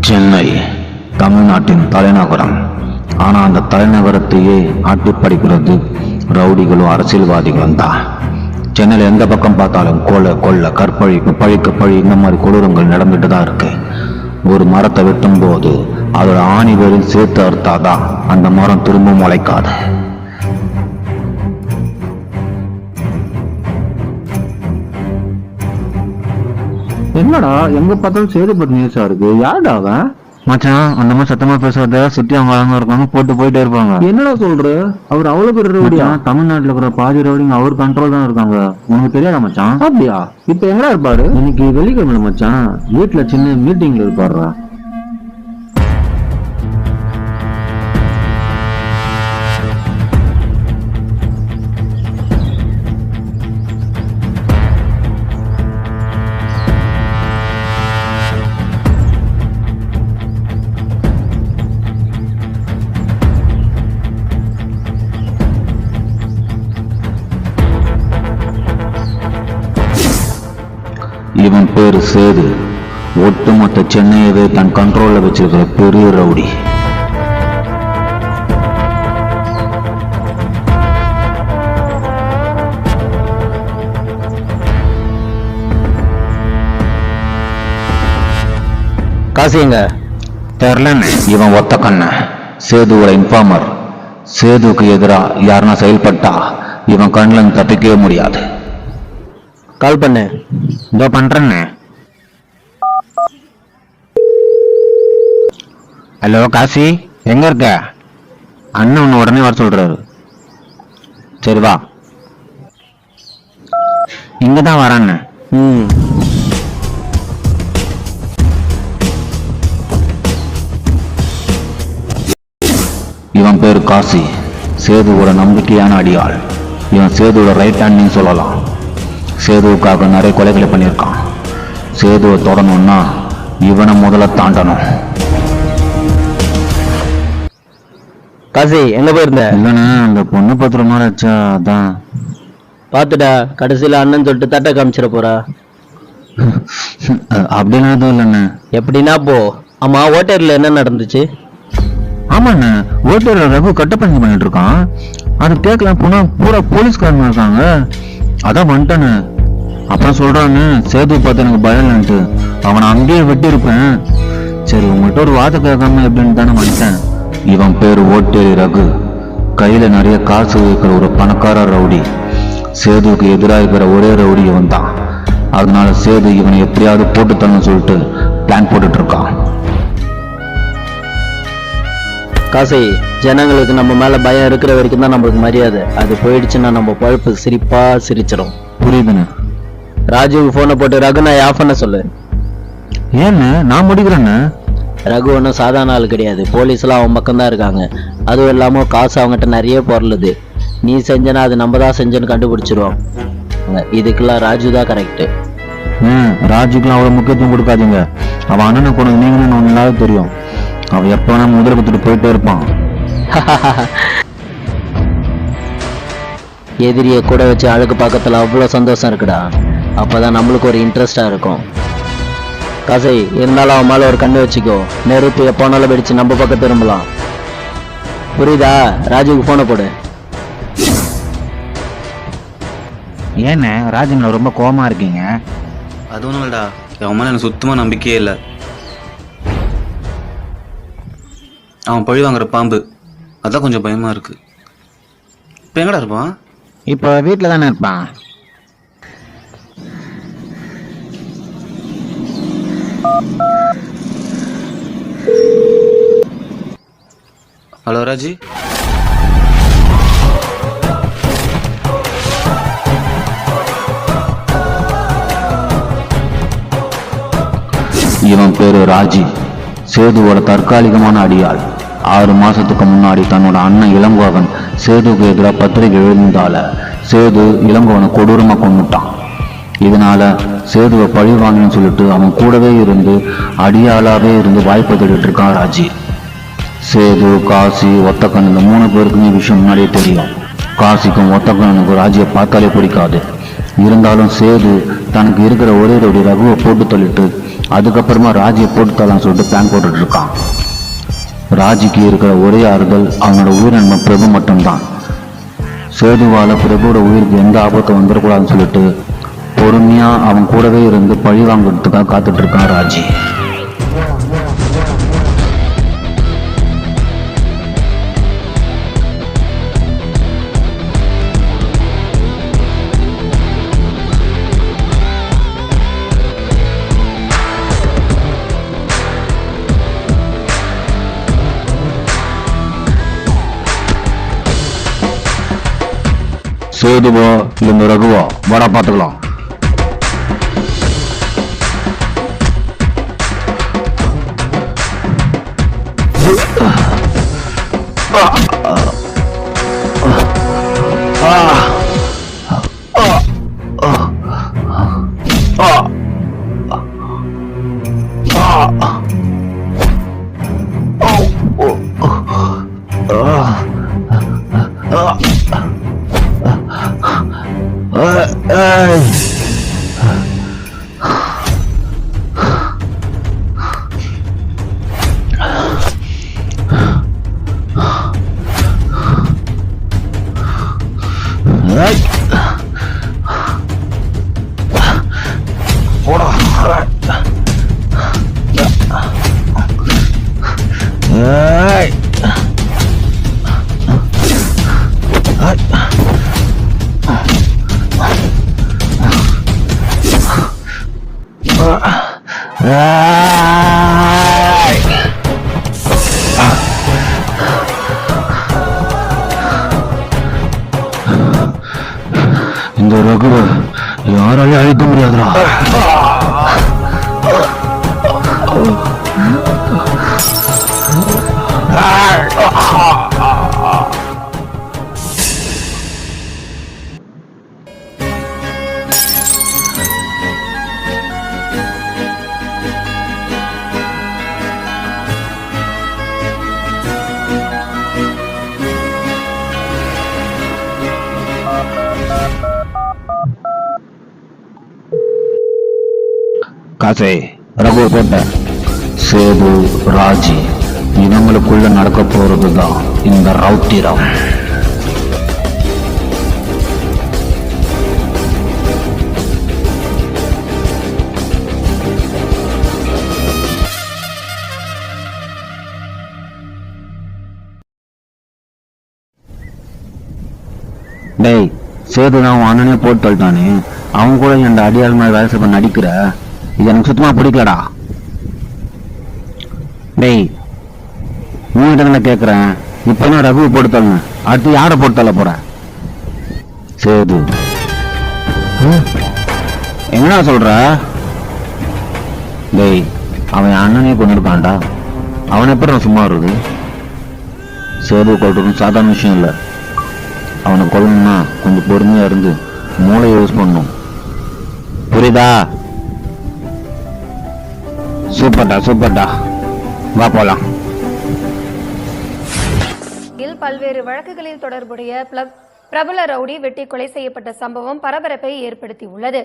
சென்னை தமிழ்நாட்டின் தலைநகரம். ஆனா அந்த தலைநகரத்தையே ஆட்டிப்படைக்கிறது ரவுடிகளும் அரசியல்வாதிகளும் தான். சென்னையில் எந்த பக்கம் பார்த்தாலும் கொள்ள கற்பழிப்பு பழிக்க பழி இந்த மாதிரி கொடூரங்கள் நடந்துட்டு தான் இருக்கு. ஒரு மரத்தை வெட்டும் போது அதோட ஆணி வேரில் சேர்த்து அறுத்தாதான் அந்த மரம் திரும்ப முளைக்காது. என்னடா எங்க பார்த்தாலும் சேதுபதி நியூஸா இருக்கு. யாருடா அவன்? மச்சான், அந்த மாதிரி சத்தமா பேசுறத சுத்தி அவங்க அழகா இருக்காங்க, போயிட்டே இருப்பாங்க. என்னடா சொல்ற? அவர் அவ்வளவு பேர் ரவுடியா? தமிழ்நாட்டுல இருக்கிற பாதி ரவுடிங்க அவர் கண்ட்ரோல் தான் இருக்காங்க. உனக்கு தெரியாதா மச்சான்? அப்படியா? இப்ப எங்கடா இருப்பாரு? இன்னைக்கு வெள்ளிக்கிழமை மச்சான், வீட்டுல சின்ன மீட்டிங்ல இருப்பாருடா. இவன் பேரு சேது. ஒட்டுமொத்த சென்னையவே தன் கண்ட்ரோல்ல வச்சிருக்கிற பெரிய ரவுடி. காசிங்க தெரியலன்னு இவன் ஒத்த கண்ண சேதுவோட இன்ஃபார்மர். சேதுக்கு எதிரா யாருன்னா செயல்பட்டா இவன் கண்ணில் தப்பிக்கவே முடியாது. கால் பண்ணு. இதோ பண்றேன்னு. ஹலோ காசி, எங்க இருக்க? அண்ணன் உன்னை உடனே வர சொல்றாரு. சரி வா. இங்கதான் வரான்னு. இவன் பேரு காசி, சேதுவோட நம்பிக்கையான அடியாள். இவன் சேதுவோட ரைட் ஹேண்ட்னு சொல்லலாம். சேதுவுக்காக நிறைய கொலைகளை பண்ணியிருக்கான். சேதுவை தொடணும்னா இவனை முதல்ல தாண்டணும். காசி எங்க போயிருந்த? இல்லைண்ணா, அந்த பொண்ணு பத்திர மாதிரி ஆச்சா, அதான் பாத்துடா. கடைசியில அண்ணன் சொல்லிட்டு தட்டை காமிச்சிட போறா. அப்படின்னா எதுவும் இல்லைண்ணே. எப்படின்னா போ. ஆமா, ஓட்டேரியில என்ன நடந்துச்சு? ஆமாண்ணே, ஓட்டேரியில ரகு கட்டப்பணி பண்ணிட்டு இருக்கான். அது கேட்கலாம் போனா பூரா போலீஸ்காரங்க இருக்காங்க. அதான் வந்துட்டானு. அப்புறம் சொல்றான்னு சேது பார்த்து எனக்கு பயம் இல்லைன்ட்டு அவனை அங்கேயே வெட்டி இருப்பேன். சரி உங்கள்கிட்ட ஒரு வார்த்தை கேட்காம எப்படின்னு தானே வந்துட்டேன். இவன் பேரு ஓட்டேரி ரகு. கையில நிறைய காசு வைக்கிற ஒரு பணக்கார ரவுடி. சேதுக்கு எதிராக இருக்கிற ஒரே ரவுடி இவன் தான். அதனால சேது இவனை எப்படியாவது போட்டுத்தான்னு சொல்லிட்டு பிளான் போட்டுட்டு இருக்கான். காசி, ஜனங்களுக்கு நம்ம மேல பயம் இருக்கிற வரைக்கும் தான் நம்மளுக்கு மரியாதை. அது போயிடுச்சுன்னா நம்ம பழப்பு சிரிப்பா சிரிச்சிடும். புரியுதுண்ணே. ராஜுக்கு போனை போட்டு ரகுனை ஆஃப் பண்ண சொல்லு. ஏன்னு நான் முடிக்கிறேன்னு. ரகு ஒன்றும் சாதாரண ஆள் கிடையாது. போலீஸ்லாம் அவன் பக்கம் தான் இருக்காங்க. அதுவும் இல்லாமல் காசு அவங்ககிட்ட நிறைய பொருளுது. நீ செஞ்சனா அது நம்ம தான் செஞ்சோன்னு கண்டுபிடிச்சிருவோம். இதுக்கெல்லாம் ராஜு தான் கரெக்டு. ராஜுக்கெல்லாம் அவ்வளோ முக்கியத்துவம் கொடுக்காதீங்க. அவன் அண்ணனை கொண்டு நீங்கன்னு ஒன்றாவது தெரியும். அவன் எப்போ வேணா முதல்ல கொடுத்துட்டு போயிட்டே இருப்பான். எதிரியை கூட வச்சு அழுக்கு பக்கத்தில் அவ்வளோ சந்தோஷம் இருக்குடா. அப்போதான் நம்மளுக்கு ஒரு இன்ட்ரெஸ்டாக இருக்கும். காசை இருந்தாலும் அவன் மேலே ஒரு கண்ணு வச்சுக்கோ. நெருப்பு எப்போனாலும் வெடிச்சு நம்ம பக்கம் திரும்பலாம். புரியுதா? ராஜுக்கு போனை போடு. ஏன்னு ராஜுங்கள ரொம்ப கோபமா இருக்கீங்க? அது ஒன்றும் இல்லடா, அவன் மேலே எனக்கு சுத்தமாக நம்பிக்கையே இல்லை. அவன் பழி வாங்குற பாம்பு, அதான் கொஞ்சம் பயமா இருக்கு. இப்போ எங்கடா இருப்பான்? இப்போ வீட்டில் தானே இருப்பான். ஹலோ ராஜி. இவன் பேரு ராஜி, சேதுவோட தற்காலிகமான அடியாள். 6 மாசத்துக்கு முன்னாடி தன்னோட அண்ணன் இளங்கோவன் சேதுக்கு எதிராக பத்திரிகை எழுந்தால சேது இளங்கோவனை கொடூரமா கொண்டுட்டான். இதனால சேதுவை பழி வாங்கன்னு சொல்லிட்டு அவன் கூடவே இருந்து அடியாளாவே இருந்து வாய்ப்பு தேடிட்டு இருக்கான் ராஜி. சேது, காசி, ஒத்தக்கன் இந்த 3 பேருக்குமே விஷயம் முன்னாடியே தெரியும். காசிக்கும் ஒத்தக்கனுக்கும் ராஜியை பார்த்தாலே பிடிக்காது. இருந்தாலும் சேது தனக்கு இருக்கிற ஒரே ரவுடி ரகுவை போட்டு தள்ளிட்டு அதுக்கப்புறமா ராஜியை போட்டு தரலாம்னு சொல்லிட்டு பிளான் போட்டுட்டு இருக்கான். ராஜிக்கு இருக்கிற ஒரே ஆறுதல் அவனோட உயிர் நண்பன் பிரபு மட்டும்தான். சேதுவால பிரபுவோட உயிருக்கு எந்த ஆபத்தும் வந்துடக்கூடாதுன்னு சொல்லிட்டு பொறுமையா அவன் கூடவே இருந்து பழி வாங்குறதுக்காக காத்துட்டு இருக்கான் ராஜி. சேதுவா இல்ல ரகுவா, வாடா பாத்துக்கலாம். இந்த ரகுவை யாராலையும் அழிக்க முடியாதுடா. காசை ரகு போட்ட சேது, ராஜி இவங்களுக்குள்ள நடக்க போறதுதான் இந்த ரவுத்திரம். டேய், சேதுதான் அவன் அண்ணனே போட்டு தள்ளிட்டானே, அவன் கூட என் அடியாள் மாதிரி வேலை செய்ய நடிக்கிற, இது எனக்கு சுத்தமா பிடிக்கலடா. டேய், உங்ககிட்ட கேட்கிறேன், இப்ப நான் ரகுவை போட்டு தள்ளுங்க, அடுத்து யாரை போட்டு தள்ள போற? சேது. என்ன சொல்ற? டேய், அவன் அண்ணனே கொண்டு இருக்கான்டா, அவனை எப்படி நான் சும்மா வருது? சேது கொள்றதும் சாதாரண விஷயம் இல்லை. அவனை கொல்லணும்னா கொஞ்சம் பொறுமையா இருந்து மூளையை யூஸ் பண்ணணும், புரியுதா? சூப்பர்டா சூப்பர்டா, வா போலாம். பல்வேறு வழக்குகளில் தொடர்புடைய பிரபல ரவுடி வெட்டி கொலை செய்யப்பட்ட சம்பவம் பரபரப்பை ஏற்படுத்தியுள்ளது.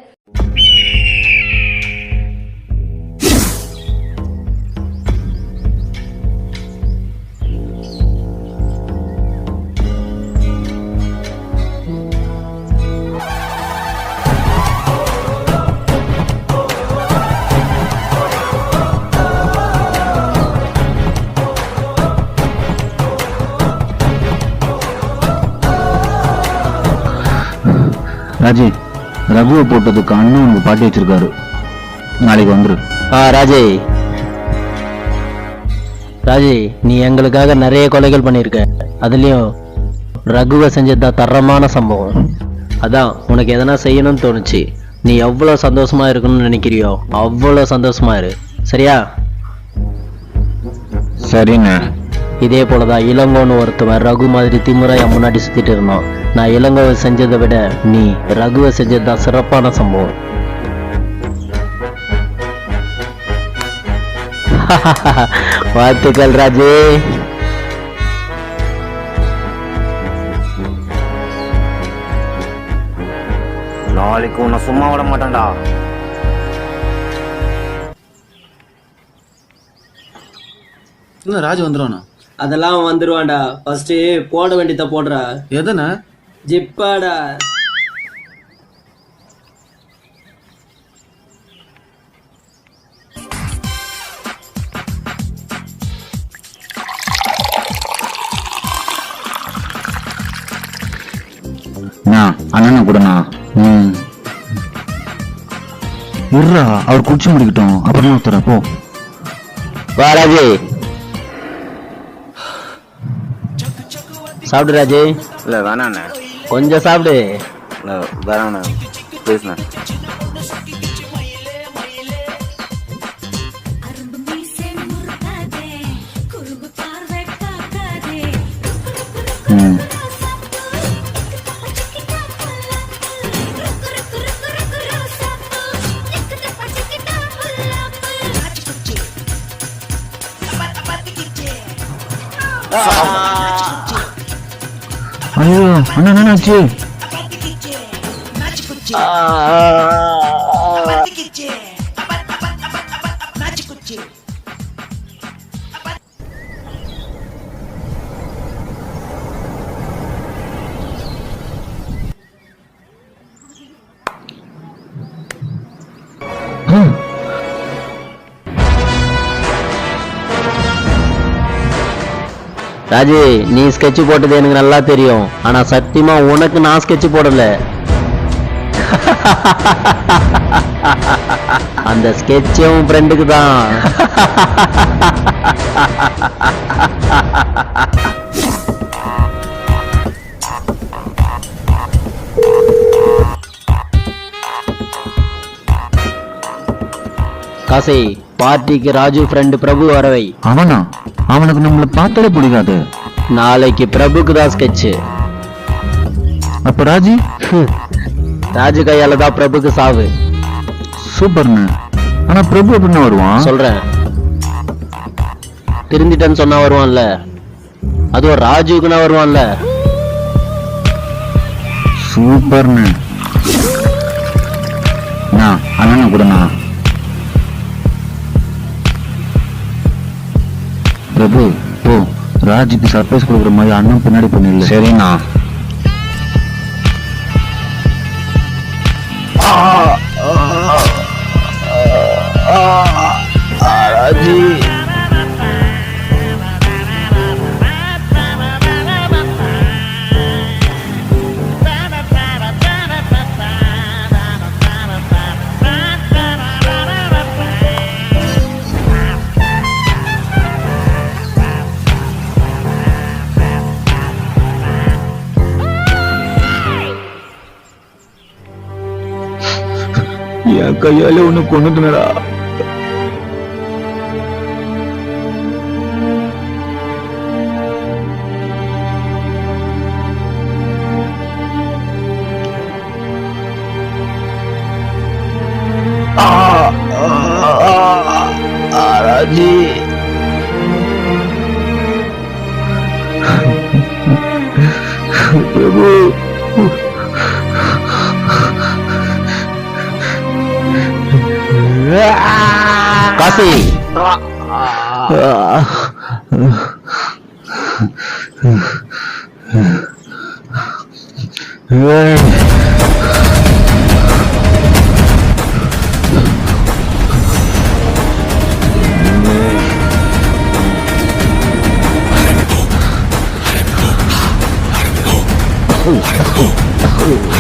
ராஜி, ரகுவை போட்டதுக்கு அண்ணன் உனக்கு பாட்டி வச்சிருக்காரு, நாளைக்கு வந்துரு. ராஜி, நீ எங்களுக்காக நிறைய கொலைகள் பண்ணியிருக்க, அதுலயும் ரகுவை செஞ்சதுதான் தரமான சம்பவம். அதான் உனக்கு எதனா செய்யணும்னு தோணுச்சு. நீ எவ்வளவு சந்தோஷமா இருக்கணும்னு நினைக்கிறியோ அவ்வளவு சந்தோஷமா இரு, சரியா? சரிண்ணே. இதே போலதான் இளங்கோன்னு ஒருத்தவன் ரகு மாதிரி திமுறையா முன்னாடி சுத்திட்டு இருந்தான். நான் இளங்கோவை செஞ்சதை விட நீ ரகுவை செஞ்சதுதான் சிறப்பான சம்பவம். வாழ்த்துக்கள் ராஜே. நாளைக்கு உன்னை சும்மா விட மாட்டேன்டா. இன்னும் ராஜு வந்துடுவானா? அதெல்லாம் வந்துருவான்டா. ஃபர்ஸ்ட் போட வேண்டியத போடுறா. எதனா? ஜிப்பாடா. அண்ணனை கூடண்ணா. இருறா, அவர் குடிச்சு முடிக்கட்டும், அப்புறம் ஒருத்தர போ. வா ராஜு, சாப்பிடு ராஜு. இல்லை வேணாண்ணே, கொஞ்சம் சாப்பிடு. இல்லை வேணாண்ணே, ப்ளீஸ்ண்ணே. ஐயோ அண்ணா, என்னாச்சு? ராஜு, நீ ஸ்கெட்ச் போட்டது எனக்கு நல்லா தெரியும். ஆனா சத்தியமா உனக்கு நான் ஸ்கெட்ச் போடல. அந்த ஸ்கெட்ச் உன் ஃப்ரெண்டுக்கு தான். காசை, பார்ட்டிக்கு ராஜு ஃப்ரெண்டு பிரபு வரவை. அவனா? அவனுக்கு நம்மளை பார்த்தாலே பிடிக்காது. நாளைக்கு பிரபுக்கு தான் ஸ்கெட்ச். அப்ப ராஜி? ராஜு கையால தான் பிரபுக்கு சாவு. சூப்பர்ண்ண. ஆனா பிரபு எப்படின்னு வருவான்? சொல்றேன், திருந்திட்டேன்னு சொன்னா வருவான்ல, அதுவும் ராஜுக்குன்னா வருவான்ல. சூப்பர்ண்ண. அண்ணனை கூடண்ணா. பிரபு ஓ, ராஜுக்கு சர்ப்ரைஸ் கொடுக்குற மாதிரி அண்ணன் பின்னாடி பண்ணிடல. சரிண்ணா. ராஜு, என் கையால ஒண்ணு கொண்டுட்டா. ராஜு, பிரபு காசி,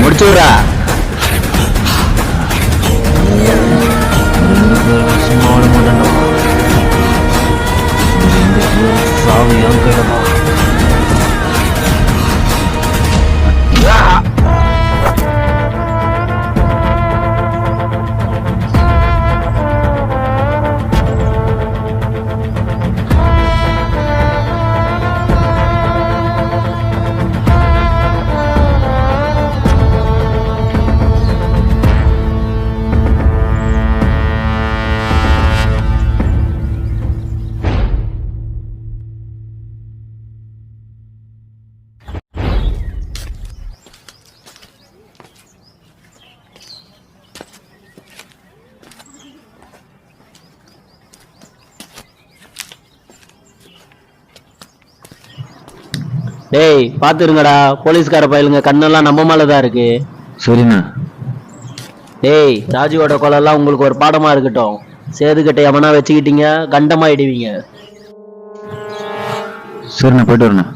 முடிச்சுடுறா. சும்மா விட மாட்டேன்டா. சாவு என் கையில தான். டேய் பாத்துருங்கடா, போலீஸ்கார பயலுங்க கண்ணெல்லாம் நம்ம மேலதான் இருக்கு. சரிண்ணா. டேய் ராஜுவோட கொலைலாம் உங்களுக்கு ஒரு பாடமா இருக்கட்டும். சேதுக்கிட்ட எவனா வச்சுக்கிட்டீங்க கண்டமாயிடுவீங்க. சரிண்ணா, போயிட்டு வரேண்ணா.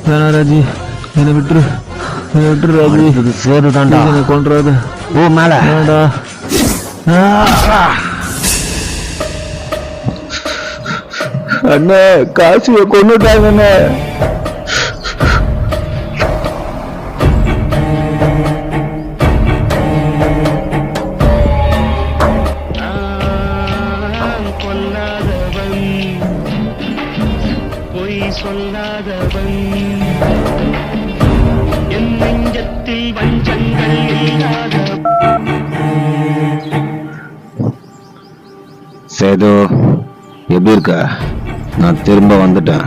வேணா ராஜி, என்னை விட்டுரு, என்னை விட்டுரு ராஜி. இது சேது தாண்டா, என்னை கொன்றாத. ஓ மேல வேண்டா. அண்ணே, காசியை கொண்டுட்டாங்கண்ணே. சேது, எப்படி இருக்க? நான் திரும்ப வந்துட்டேன்.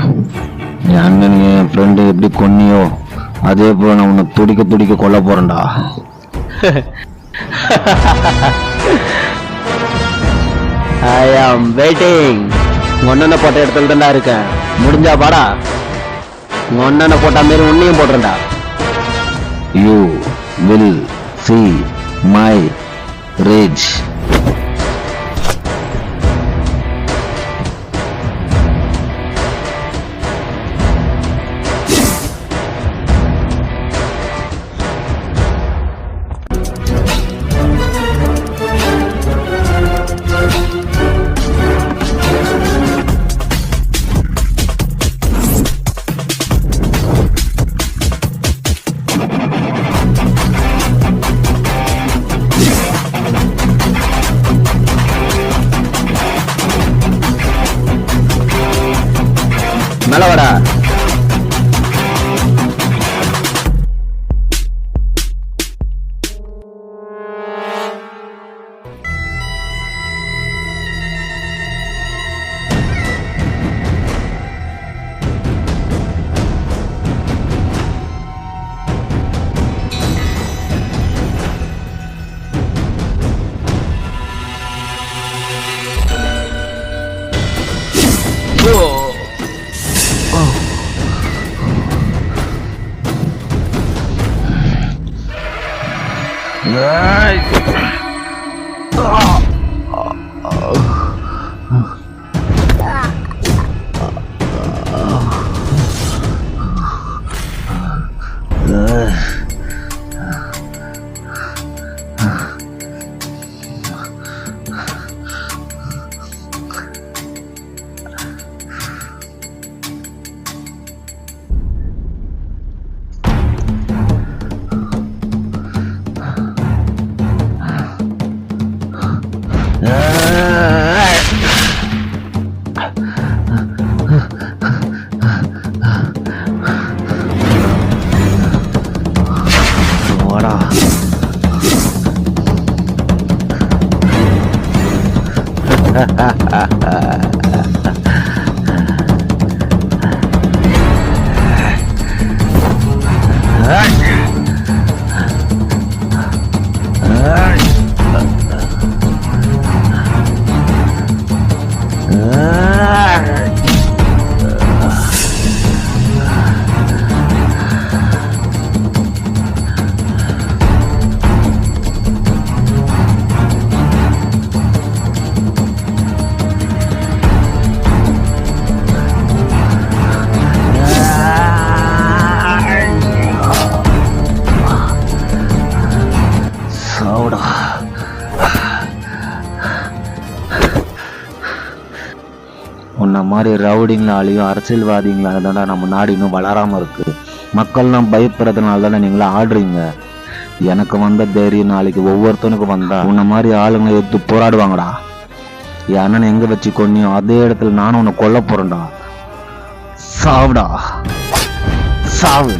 என் அண்ணன் என் ஃப்ரெண்டு எப்படி கொன்னியோ அதே போல நான் உன்னை துடிக்க துடிக்க கொல்ல போறேன்டா. ஐ ஆம் வெயிட்டிங். ஒன்னனை போட்ட இடத்துல தான்டா இருக்கேன். முடிஞ்சா பாடா, ஒன்னனை போட்ட மாரி உன்னையும் போடுறேன்டா. You will see my rage. மேல வாடா. சாவுடா. உன்ன மாதிரி ரவுடிங்களாலையும் அரசியல்வாதிங்களால தானே நம்ம நாடு இன்னும் வளராம இருக்கு. மக்கள்லாம் பயப்படுறதுனால தானே நீங்களாம் ஆடுறீங்க. எனக்கு வந்த தைரியம் நாளைக்கு ஒவ்வொருத்தனுக்கும் வந்தா உன்ன மாதிரி ஆளுங்களை எடுத்து போராடுவாங்கடா. என் அண்ணனை எங்க வச்சு கொன்னியோ அதே இடத்துல நானும் உன்னை கொல்ல போறேன்டா. சாவுடா, சாவு.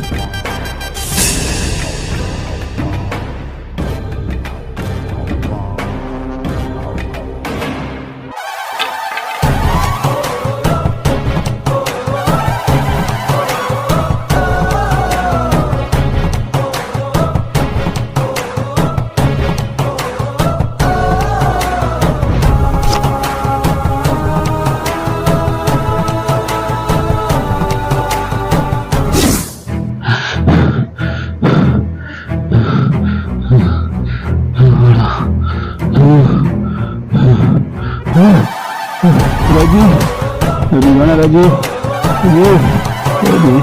ராஜு, ராஜு, ராஜு, ராஜு,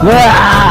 ராஜு.